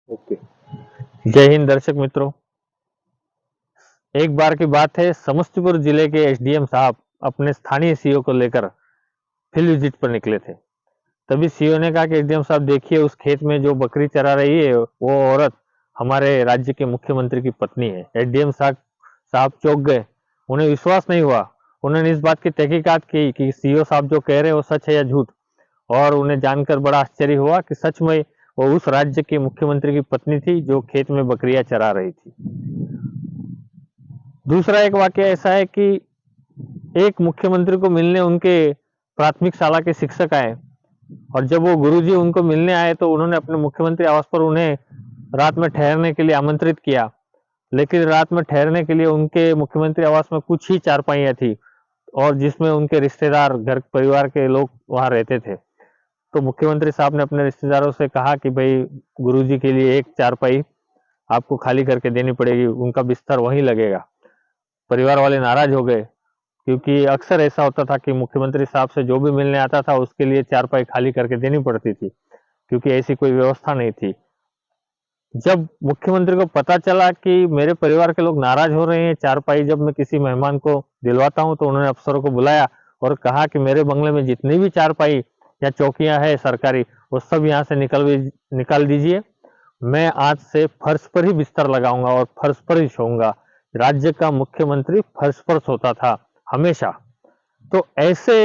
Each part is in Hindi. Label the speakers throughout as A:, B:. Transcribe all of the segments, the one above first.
A: ओके। जय हिंद दर्शक मित्रों। एक बार की बात है, समस्तीपुर जिले के एसडीएम साहब अपने स्थानीय सीओ को लेकर फील्ड विजिट पर निकले थे। तभी सीओ ने कहा कि एसडीएम साहब देखिए, उस खेत में जो बकरी चरा रही है वो औरत हमारे राज्य के मुख्यमंत्री की पत्नी है। एसडीएम साहब साहब चौंक गए। उन्हें विश्वास नहीं हुआ। उन्होंने इस बात की तहकीकात की कि सीओ साहब जो कह रहे हैं वो सच है या झूठ। और उन्हें जानकर बड़ा आश्चर्य हुआ कि सच में वो उस राज्य के मुख्यमंत्री की पत्नी थी जो खेत में बकरियां चरा रही थी। दूसरा एक वाक्य ऐसा है कि एक मुख्यमंत्री को मिलने उनके प्राथमिक शाला के शिक्षक आए, और जब वो गुरुजी उनको मिलने आए तो उन्होंने अपने मुख्यमंत्री आवास पर उन्हें रात में ठहरने के लिए आमंत्रित किया। लेकिन रात में ठहरने के लिए उनके मुख्यमंत्री आवास में कुछ ही चारपाइयां थी, और जिसमें उनके रिश्तेदार, घर परिवार के लोग वहां रहते थे। तो मुख्यमंत्री साहब ने अपने रिश्तेदारों से कहा कि भाई, गुरुजी के लिए एक चारपाई आपको खाली करके देनी पड़ेगी, उनका बिस्तर वहीं लगेगा। परिवार वाले नाराज हो गए, क्योंकि अक्सर ऐसा होता था कि मुख्यमंत्री साहब से जो भी मिलने आता था उसके लिए चारपाई खाली करके देनी पड़ती थी, क्योंकि ऐसी कोई व्यवस्था नहीं थी। जब मुख्यमंत्री को पता चला कि मेरे परिवार के लोग नाराज हो रहे हैं चारपाई जब मैं किसी मेहमान को दिलवाता हूं, तो उन्होंने अफसरों को बुलाया और कहा कि मेरे बंगले में जितनी भी चारपाई या चौकियां है सरकारी, वो सब यहाँ से निकाल दीजिए। मैं आज से फर्श पर ही बिस्तर लगाऊंगा और फर्श पर ही सोऊंगा। राज्य का मुख्यमंत्री फर्श पर सोता था हमेशा। तो ऐसे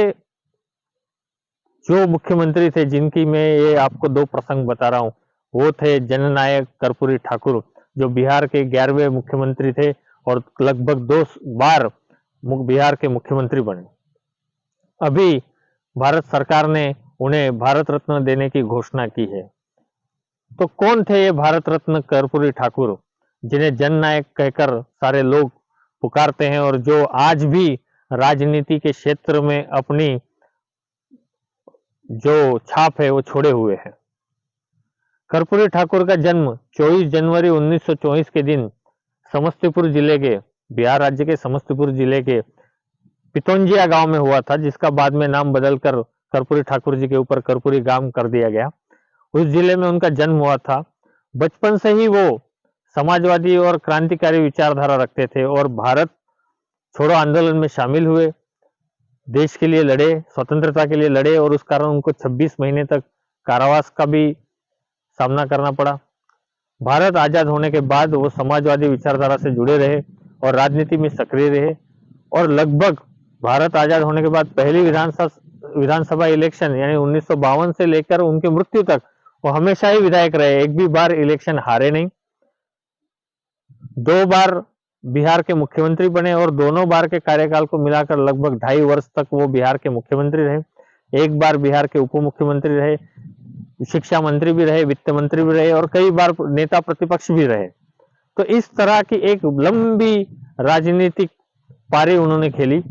A: जो मुख्यमंत्री थे, जिनकी मैं ये आपको दो प्रसंग बता रहा हूँ, वो थे जननायक कर्पूरी ठाकुर, जो बिहार के 11वें मुख्यमंत्री थे और लगभग 2 बार बिहार के मुख्यमंत्री बने। अभी भारत सरकार ने उन्हें भारत रत्न देने की घोषणा की है। तो कौन थे ये भारत रत्न कर्पूरी ठाकुर, जिन्हें जननायक कहकर सारे लोग पुकारते हैं और जो आज भी राजनीति के क्षेत्र में अपनी जो छाप है वो छोड़े हुए हैं। कर्पूरी ठाकुर का जन्म 24 जनवरी 1924 के दिन समस्तीपुर जिले के, बिहार राज्य के समस्तीपुर जिले के पितौंजिया गांव में हुआ था, जिसका बाद में नाम बदलकर कर्पूरी ठाकुर जी के ऊपर कर्पूरी गांव कर दिया गया। उस जिले में उनका जन्म हुआ था। बचपन से ही वो समाजवादी और क्रांतिकारी विचारधारा रखते थे और भारत छोड़ो आंदोलन में शामिल हुए, देश के लिए लड़े, स्वतंत्रता के लिए लड़े, और उस कारण उनको 26 महीने तक कारावास का भी सामना करना पड़ा। भारत आजाद होने के बाद वो समाजवादी विचारधारा से जुड़े रहे और राजनीति में सक्रिय रहे, और लगभग भारत आजाद होने के बाद पहली विधानसभा इलेक्शन यानी 1952 से लेकर उनकी मृत्यु तक वो हमेशा ही विधायक रहे, एक भी बार इलेक्शन हारे नहीं। 2 बार बिहार के मुख्यमंत्री बने और दोनों बार के कार्यकाल को मिलाकर लगभग 2.5 वर्ष तक वो बिहार के मुख्यमंत्री रहे। एक बार बिहार के उप मुख्यमंत्री रहे, शिक्षा मंत्री भी रहे, वित्त मंत्री भी रहे और कई बार नेता प्रतिपक्ष भी रहे। तो इस तरह की एक लंबी राजनीतिक पारी उन्होंने खेली।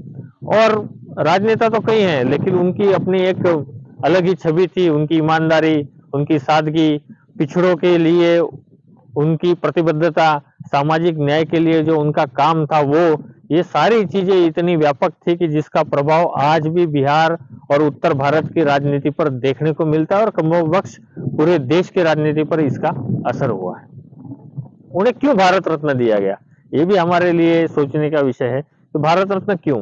A: और राजनेता तो कई हैं, लेकिन उनकी अपनी एक अलग ही छवि थी। उनकी ईमानदारी, उनकी सादगी, पिछड़ों के लिए उनकी प्रतिबद्धता, सामाजिक न्याय के लिए जो उनका काम था, वो ये सारी चीजें इतनी व्यापक थी कि जिसका प्रभाव आज भी बिहार और उत्तर भारत की राजनीति पर देखने को मिलता है और कमोबख्श पूरे देश की राजनीति पर इसका असर हुआ है। उन्हें क्यों भारत रत्न दिया गया, ये भी हमारे लिए सोचने का विषय है। तो भारत रत्न क्यों?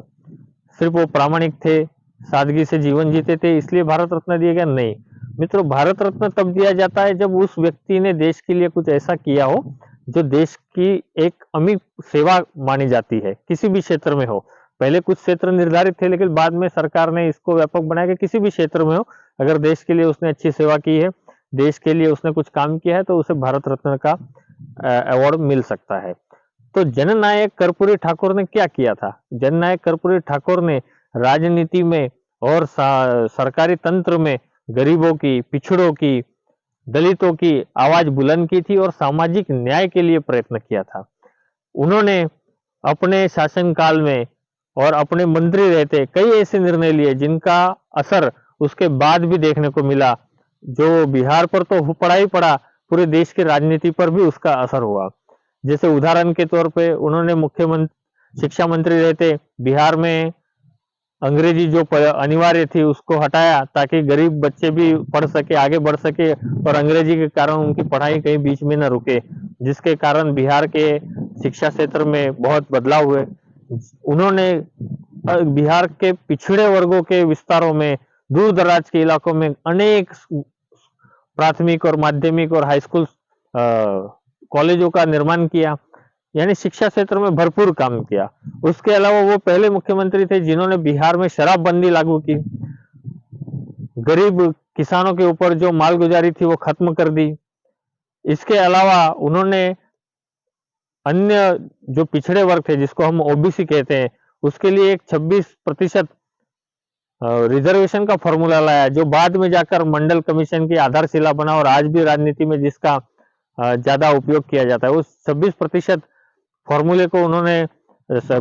A: सिर्फ वो प्रामाणिक थे, सादगी से जीवन जीते थे, इसलिए भारत रत्न दिया गया? नहीं मित्रों, भारत रत्न तब दिया जाता है जब उस व्यक्ति ने देश के लिए कुछ ऐसा किया हो जो देश की एक अमिट सेवा मानी जाती है, किसी भी क्षेत्र में हो। पहले कुछ क्षेत्र निर्धारित थे, लेकिन बाद में सरकार ने इसको व्यापक बनाया कि किसी भी क्षेत्र में हो, अगर देश के लिए उसने अच्छी सेवा की है, देश के लिए उसने कुछ काम किया है, तो उसे भारत रत्न का अवार्ड मिल सकता है। तो जननायक कर्पूरी ठाकुर ने क्या किया था? जननायक कर्पूरी ठाकुर ने राजनीति में और सरकारी तंत्र में गरीबों की, पिछड़ों की, दलितों की आवाज बुलंद की थी और सामाजिक न्याय के लिए प्रयत्न किया था। उन्होंने अपने शासनकाल में और अपने मंत्री रहते कई ऐसे निर्णय लिए जिनका असर उसके बाद भी देखने को मिला। जो बिहार पर तो पड़ा ही पड़ा, पूरे देश की राजनीति पर भी उसका असर हुआ। जैसे उदाहरण के तौर पे उन्होंने शिक्षा मंत्री रहते बिहार में अंग्रेजी जो अनिवार्य थी उसको हटाया ताकि गरीब बच्चे भी पढ़ सके, आगे बढ़ सके, और अंग्रेजी के कारण उनकी पढ़ाई कहीं बीच में न रुके, जिसके कारण बिहार के शिक्षा क्षेत्र में बहुत बदलाव हुए। उन्होंने बिहार के पिछड़े वर्गों के विस्तारों में, दूर दराज के इलाकों में अनेक प्राथमिक और माध्यमिक और हाई स्कूल कॉलेजों का निर्माण किया, यानी शिक्षा क्षेत्र में भरपूर काम किया। उसके अलावा वो पहले मुख्यमंत्री थे जिन्होंने बिहार में शराबबंदी लागू की, गरीब किसानों के ऊपर जो मालगुजारी थी वो खत्म कर दी। इसके अलावा उन्होंने अन्य जो पिछड़े वर्ग थे जिसको हम ओबीसी कहते हैं, उसके लिए एक 26% रिजर्वेशन का फॉर्मूला लाया, जो बाद में जाकर मंडल कमीशन की आधारशिला बना और आज भी राजनीति में जिसका ज्यादा उपयोग किया जाता है। उस 26% फॉर्मूले को उन्होंने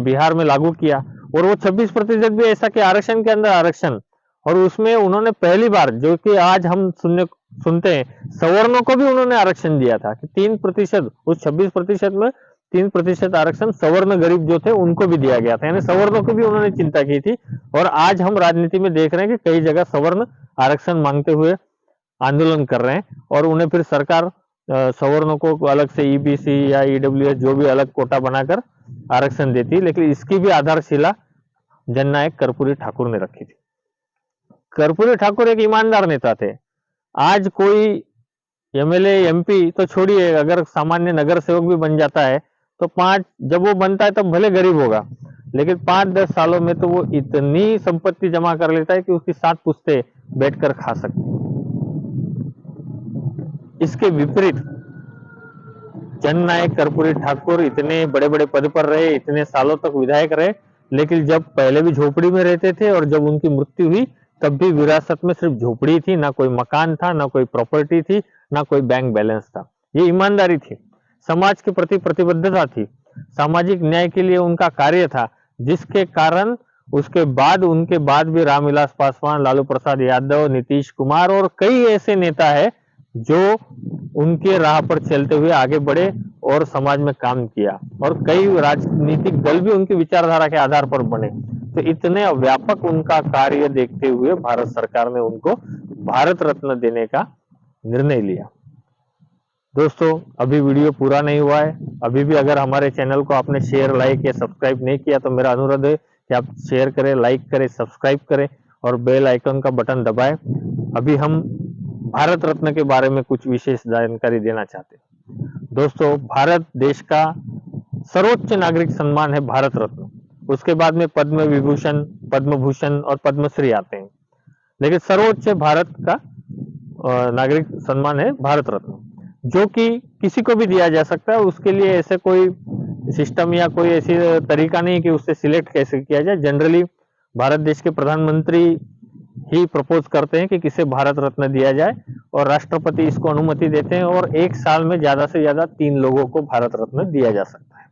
A: बिहार में लागू किया, और वो 26% भी ऐसा कि आरक्षण के अंदर आरक्षण, और उसमें उन्होंने पहली बार, जो कि आज हम सुनते हैं, सवर्णों को भी उन्होंने आरक्षण दिया था कि 3%, उस 26% में 3% आरक्षण सवर्ण गरीब जो थे उनको भी दिया गया था, यानी सवर्णों की भी उन्होंने चिंता की थी। और आज हम राजनीति में देख रहे हैं कि कई जगह सवर्ण आरक्षण मांगते हुए आंदोलन कर रहे हैं, और उन्हें फिर सरकार सवर्णों को अलग से ईबीसी या ईडब्ल्यूएस जो भी अलग कोटा बनाकर आरक्षण देती है। लेकिन इसकी भी आधारशिला जननायक कर्पूरी ठाकुर ने रखी थी। कर्पूरी ठाकुर एक ईमानदार नेता थे। आज कोई एमएलए एमपी तो छोड़िए, अगर सामान्य नगर सेवक भी बन जाता है तो जब वो बनता है तब भले गरीब होगा, लेकिन 5-10 सालों में तो वो इतनी संपत्ति जमा कर लेता है कि उसकी 7 पुश्ते बैठकर खा सकते हैं। इसके विपरीत जननायक कर्पूरी ठाकुर इतने बड़े बड़े पद पर रहे, इतने सालों तक विधायक रहे, लेकिन जब पहले भी झोपड़ी में रहते थे और जब उनकी मृत्यु हुई तब भी विरासत में सिर्फ झोपड़ी थी, ना कोई मकान था, ना कोई प्रॉपर्टी थी, ना कोई बैंक बैलेंस था। ये ईमानदारी थी, समाज के प्रति प्रतिबद्धता थी, सामाजिक न्याय के लिए उनका कार्य था, जिसके कारण उनके बाद भी रामविलास पासवान, लालू प्रसाद यादव, नीतीश कुमार और कई ऐसे नेता है जो उनके राह पर चलते हुए आगे बढ़े और समाज में काम किया, और कई राजनीतिक दल भी उनकी विचारधारा के आधार पर बने। तो इतने व्यापक उनका कार्य देखते हुए भारत सरकार ने उनको भारत रत्न देने का निर्णय लिया। दोस्तों, अभी वीडियो पूरा नहीं हुआ है। अभी भी अगर हमारे चैनल को आपने शेयर, लाइक या सब्सक्राइब नहीं किया तो मेरा अनुरोध है कि आप शेयर करें, लाइक करें, सब्सक्राइब करें और बेल आइकन का बटन दबाएं। अभी हम भारत रत्न के बारे में कुछ विशेष जानकारी देना चाहते हैं। दोस्तों, भारत देश का सर्वोच्च नागरिक सम्मान है भारत रत्न। उसके बाद में पद्म विभूषण, पद्म भूषण और पद्मश्री आते हैं, लेकिन सर्वोच्च भारत का नागरिक सम्मान है भारत रत्न, जो कि किसी को भी दिया जा सकता है। उसके लिए ऐसे कोई सिस्टम या कोई ऐसी तरीका नहीं कि उससे सिलेक्ट कैसे किया जाए। जनरली भारत देश के प्रधानमंत्री ही प्रपोज करते हैं कि किसे भारत रत्न दिया जाए, और राष्ट्रपति इसको अनुमति देते हैं, और एक साल में ज्यादा से ज्यादा 3 लोगों को भारत रत्न दिया जा सकता है।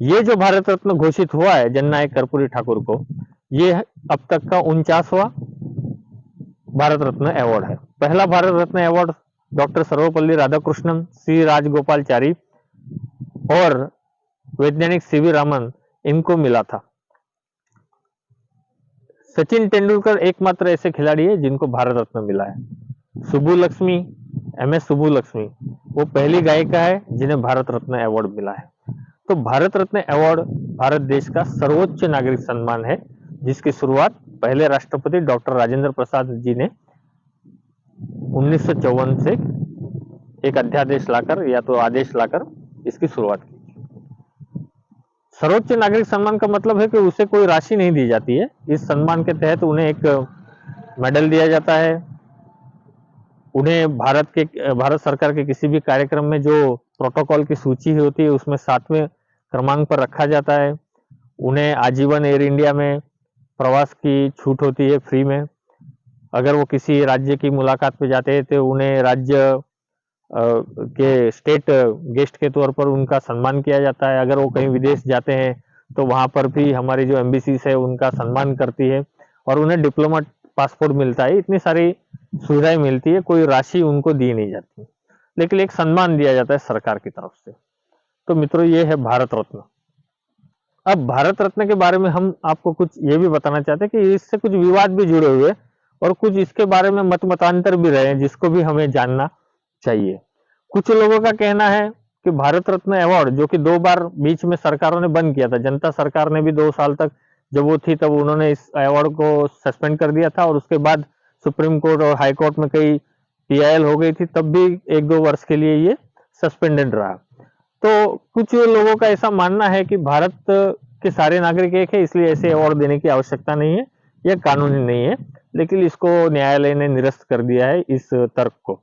A: ये जो भारत रत्न घोषित हुआ है जननायक कर्पूरी ठाकुर को, ये अब तक का 49वां भारत रत्न अवार्ड है। पहला भारत रत्न अवार्ड डॉक्टर सर्वपल्ली राधाकृष्णन, सी राजगोपालचारी और वैज्ञानिक सीवी रामन, इनको मिला था। सचिन तेंदुलकर एकमात्र ऐसे खिलाड़ी है जिनको भारत रत्न मिला है। सुब्बुलक्ष्मी, एमएस सुब्बुलक्ष्मी, वो पहली गायिका है जिन्हें भारत रत्न अवार्ड मिला है। तो भारत रत्न अवार्ड भारत देश का सर्वोच्च नागरिक सम्मान है, जिसकी शुरुआत पहले राष्ट्रपति डॉक्टर राजेंद्र प्रसाद जी ने 1954 से एक अध्यादेश लाकर या तो आदेश लाकर इसकी शुरुआत की। सर्वोच्च नागरिक सम्मान का मतलब है कि उसे कोई राशि नहीं दी जाती है। इस सम्मान के तहत उन्हें एक मेडल दिया जाता है। उन्हें भारत सरकार के किसी भी कार्यक्रम में जो प्रोटोकॉल की सूची होती है उसमें 7वें क्रमांक पर रखा जाता है। उन्हें आजीवन एयर इंडिया में प्रवास की छूट होती है, फ्री में। अगर वो किसी राज्य की मुलाकात पे जाते हैं तो उन्हें राज्य के स्टेट गेस्ट के तौर पर उनका सम्मान किया जाता है। अगर वो कहीं विदेश जाते हैं तो वहां पर भी हमारी जो एम्बेसीज है उनका सम्मान करती है, और उन्हें डिप्लोमेट पासपोर्ट मिलता है। इतनी सारी सुविधाएं मिलती है, कोई राशि उनको दी नहीं जाती, लेकिन एक सम्मान दिया जाता है सरकार की तरफ से। तो मित्रों, ये है भारत रत्न। अब भारत रत्न के बारे में हम आपको कुछ ये भी बताना चाहते हैं कि इससे कुछ विवाद भी जुड़े हुए और कुछ इसके बारे में मत मतांतर भी रहे हैं, जिसको भी हमें जानना चाहिए। कुछ लोगों का कहना है कि भारत रत्न अवार्ड, जो कि 2 बार बीच में सरकारों ने बंद किया था, जनता सरकार ने भी 2 साल तक जब वो थी तब उन्होंने इस अवार्ड को सस्पेंड कर दिया था, और उसके बाद सुप्रीम कोर्ट और हाई कोर्ट में कई पीआईएल हो गई थी, तब भी 1-2 वर्ष के लिए ये सस्पेंडेड रहा। तो कुछ लोगों का ऐसा मानना है कि भारत के सारे नागरिक एक है, इसलिए ऐसे अवार्ड देने की आवश्यकता नहीं है, यह कानूनी नहीं है, लेकिन इसको न्यायालय ने निरस्त कर दिया है इस तर्क को।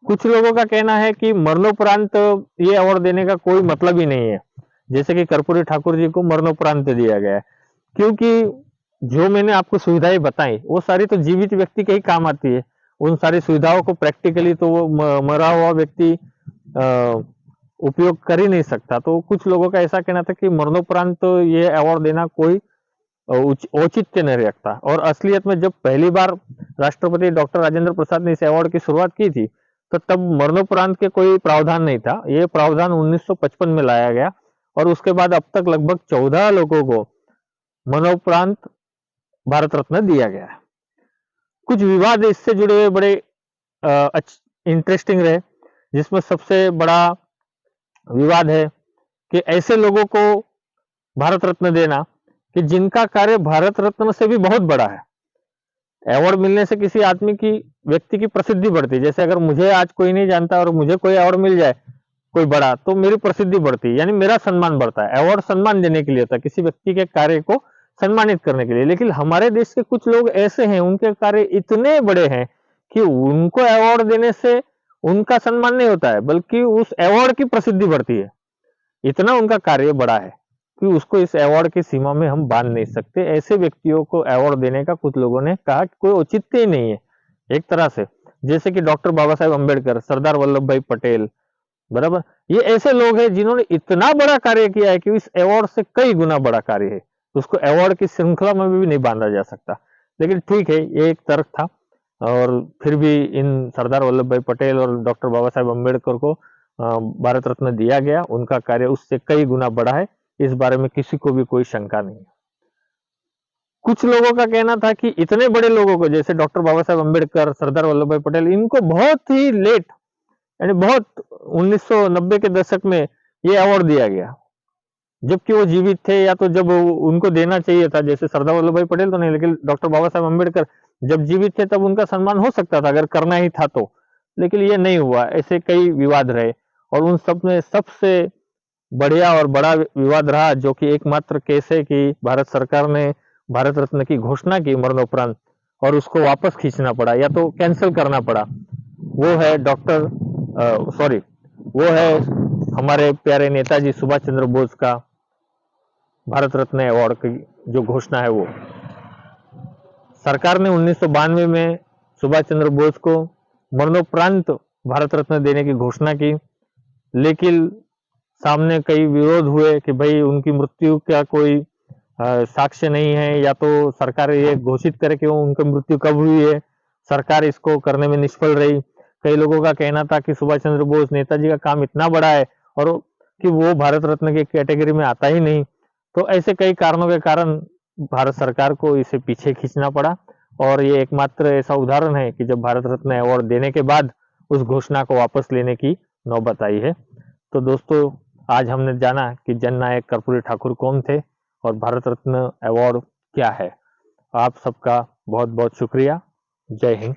A: कुछ लोगों का कहना है कि मरणोपरांत ये अवार्ड देने का कोई मतलब ही नहीं है, जैसे कि कर्पूरी ठाकुर जी को मरणोपरांत दिया गया है, क्योंकि जो मैंने आपको सुविधाएं बताई वो सारी तो जीवित व्यक्ति के ही काम आती है। उन सारी सुविधाओं को प्रैक्टिकली तो वो मरा हुआ व्यक्ति उपयोग कर ही नहीं सकता। तो कुछ लोगों का ऐसा कहना था कि मरणोपरांत तो ये अवार्ड देना कोई औचित्य नहीं रखता, और असलियत में जब पहली बार राष्ट्रपति डॉक्टर राजेंद्र प्रसाद ने इस अवार्ड की शुरुआत की थी, तो तब मरणोपरांत के कोई प्रावधान नहीं था। ये प्रावधान 1955 में लाया गया, और उसके बाद अब तक लगभग 14 लोगों को मरणोपरांत भारत रत्न दिया गया है। कुछ विवाद इससे जुड़े हुए बड़े इंटरेस्टिंग रहे, जिसमें सबसे बड़ा विवाद है कि ऐसे लोगों को भारत रत्न देना कि जिनका कार्य भारत रत्न से भी बहुत बड़ा है। अवार्ड मिलने से किसी आदमी की, व्यक्ति की प्रसिद्धि बढ़ती है। जैसे अगर मुझे आज कोई नहीं जानता और मुझे कोई अवार्ड मिल जाए कोई बड़ा, तो मेरी प्रसिद्धि बढ़ती है, यानी मेरा सम्मान बढ़ता है। अवार्ड सम्मान देने के लिए होता है, किसी व्यक्ति के कार्य को सम्मानित करने के लिए। लेकिन हमारे देश के कुछ लोग ऐसे हैं, उनके कार्य इतने बड़े हैं कि उनको अवार्ड देने से उनका सम्मान नहीं होता है, बल्कि उस अवार्ड की प्रसिद्धि बढ़ती है। इतना उनका कार्य बड़ा है कि उसको इस अवार्ड की सीमा में हम बांध नहीं सकते। ऐसे व्यक्तियों को अवार्ड देने का कुछ लोगों ने कहा कि कोई औचित्य ही नहीं है एक तरह से। जैसे कि डॉक्टर बाबा साहेब अम्बेडकर, सरदार वल्लभ भाई पटेल, बराबर, ये ऐसे लोग हैं जिन्होंने इतना बड़ा कार्य किया है कि इस अवार्ड से कई गुना बड़ा कार्य है, उसको अवार्ड की श्रृंखला में भी नहीं बांधा जा सकता। लेकिन ठीक है, ये एक तर्क था, और फिर भी इन सरदार वल्लभ भाई पटेल और डॉक्टर बाबा साहेब अम्बेडकर को भारत रत्न दिया गया। उनका कार्य उससे कई गुना बड़ा है, इस बारे में किसी को भी कोई शंका नहीं है। कुछ लोगों का कहना था कि इतने बड़े लोगों को, जैसे डॉक्टर बाबा साहेब अम्बेडकर, सरदार वल्लभ भाई पटेल, इनको बहुत ही लेट, यानी बहुत 1990 के दशक में ये अवार्ड दिया गया, जबकि वो जीवित थे, या तो जब उनको देना चाहिए था। जैसे सरदार वल्लभ भाई पटेल तो नहीं, लेकिन डॉक्टर बाबा साहेब अम्बेडकर जब जीवित थे तब उनका सम्मान हो सकता था, अगर करना ही था तो, लेकिन ये नहीं हुआ। ऐसे कई विवाद रहे, और उन सब में सबसे बढ़िया और बड़ा विवाद रहा, जो कि एकमात्र केस है कि भारत सरकार ने भारत रत्न की घोषणा की मरणोपरांत, और उसको वापस खींचना पड़ा या तो कैंसिल करना पड़ा। वो है वो है हमारे प्यारे नेताजी सुभाष चंद्र बोस का भारत रत्न अवार्ड की जो घोषणा है। वो सरकार ने 1992 में सुभाष चंद्र बोस को मरणोपरांत भारत रत्न देने की घोषणा की, लेकिन सामने कई विरोध हुए कि भाई उनकी मृत्यु का कोई साक्ष्य नहीं है, या तो सरकार ये घोषित करे कि उनकी मृत्यु कब हुई है। सरकार इसको करने में निष्फल रही। कई लोगों का कहना था कि सुभाष चंद्र बोस, नेताजी का काम इतना बड़ा है और कि वो भारत रत्न की कैटेगरी में आता ही नहीं। तो ऐसे कई कारणों के कारण भारत सरकार को इसे पीछे खींचना पड़ा, और ये एकमात्र ऐसा उदाहरण है कि जब भारत रत्न अवार्ड देने के बाद उस घोषणा को वापस लेने की नौबत आई है। तो दोस्तों, आज हमने जाना कि जननायक कर्पूरी ठाकुर कौन थे और भारत रत्न अवार्ड क्या है। आप सबका बहुत बहुत शुक्रिया। जय हिंद।